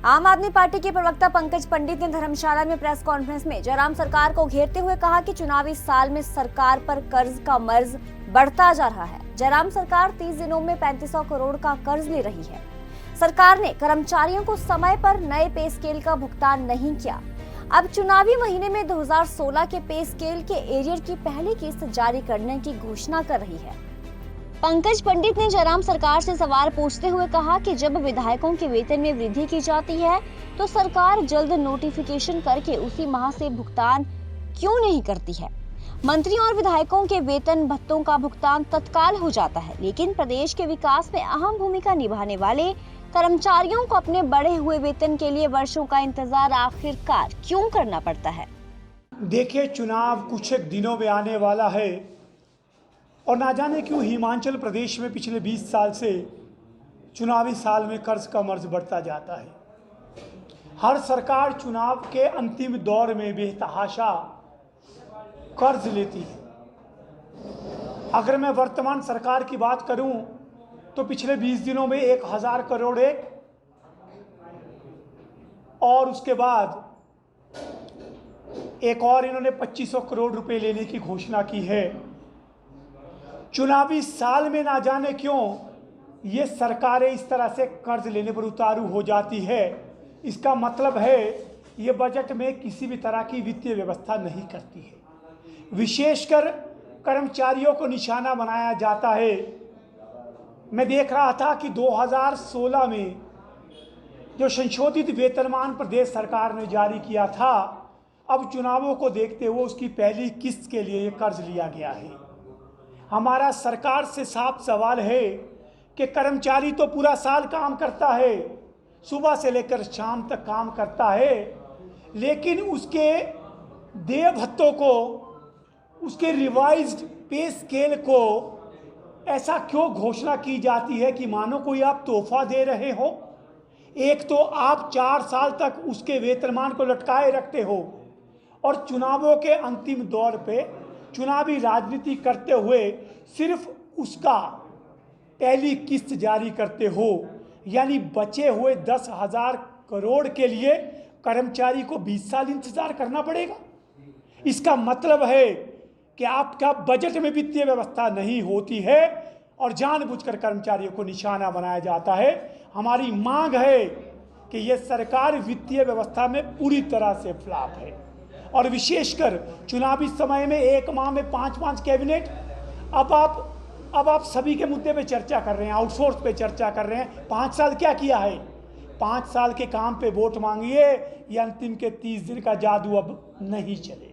आम आदमी पार्टी के प्रवक्ता पंकज पंडित ने धर्मशाला में प्रेस कॉन्फ्रेंस में जयराम सरकार को घेरते हुए कहा कि चुनावी साल में सरकार पर कर्ज का मर्ज बढ़ता जा रहा है। जयराम सरकार 30 दिनों में 3500 करोड़ का कर्ज ले रही है। सरकार ने कर्मचारियों को समय पर नए पे स्केल का भुगतान नहीं किया। अब चुनावी महीने में 2016 के पे स्केल के एरियर की पहली किस्त जारी करने की घोषणा कर रही है। पंकज पंडित ने जयराम सरकार से सवाल पूछते हुए कहा कि जब विधायकों के वेतन में वृद्धि की जाती है तो सरकार जल्द नोटिफिकेशन करके उसी माह से भुगतान क्यों नहीं करती है। मंत्रियों और विधायकों के वेतन भत्तों का भुगतान तत्काल हो जाता है, लेकिन प्रदेश के विकास में अहम भूमिका निभाने वाले कर्मचारियों को अपने बढ़े हुए वेतन के लिए वर्षों का इंतजार आखिरकार क्यों करना पड़ता है। देखिए, चुनाव कुछ एक दिनों में आने वाला है और ना जाने क्यों हिमाचल प्रदेश में पिछले 20 साल से चुनावी साल में कर्ज का मर्ज बढ़ता जाता है। हर सरकार चुनाव के अंतिम दौर में बेतहाशा कर्ज लेती है। अगर मैं वर्तमान सरकार की बात करूं तो पिछले 20 दिनों में 1000 करोड़ और उसके बाद एक और इन्होंने 2500 करोड़ रुपए लेने की घोषणा की है। चुनावी साल में ना जाने क्यों ये सरकारें इस तरह से कर्ज लेने पर उतारू हो जाती है। इसका मतलब है ये बजट में किसी भी तरह की वित्तीय व्यवस्था नहीं करती है। विशेषकर कर्मचारियों को निशाना बनाया जाता है। मैं देख रहा था कि 2016 में जो संशोधित वेतनमान प्रदेश सरकार ने जारी किया था, अब चुनावों को देखते हुए उसकी पहली किस्त के लिए ये कर्ज लिया गया है। हमारा सरकार से साफ सवाल है कि कर्मचारी तो पूरा साल काम करता है, सुबह से लेकर शाम तक काम करता है, लेकिन उसके देय भत्तों को, उसके रिवाइज्ड पे स्केल को ऐसा क्यों घोषणा की जाती है कि मानो कोई आप तोहफा दे रहे हो। एक तो आप 4 साल तक उसके वेतनमान को लटकाए रखते हो और चुनावों के अंतिम दौर पे चुनावी राजनीति करते हुए सिर्फ उसका पहली किस्त जारी करते हो, यानी बचे हुए 10,000 करोड़ के लिए कर्मचारी को 20 साल इंतजार करना पड़ेगा। इसका मतलब है कि आपका बजट में वित्तीय व्यवस्था नहीं होती है और जानबूझकर कर्मचारियों को निशाना बनाया जाता है। हमारी मांग है कि यह सरकार वित्तीय व्यवस्था में पूरी तरह से फ्लॉप है और विशेषकर चुनावी समय में एक माह में 5-5 कैबिनेट। अब आप सभी के मुद्दे पे चर्चा कर रहे हैं, आउटसोर्स पे चर्चा कर रहे हैं। 5 साल क्या किया है? 5 साल के काम पे वोट मांगिए, ये अंतिम के 30 दिन का जादू अब नहीं चले।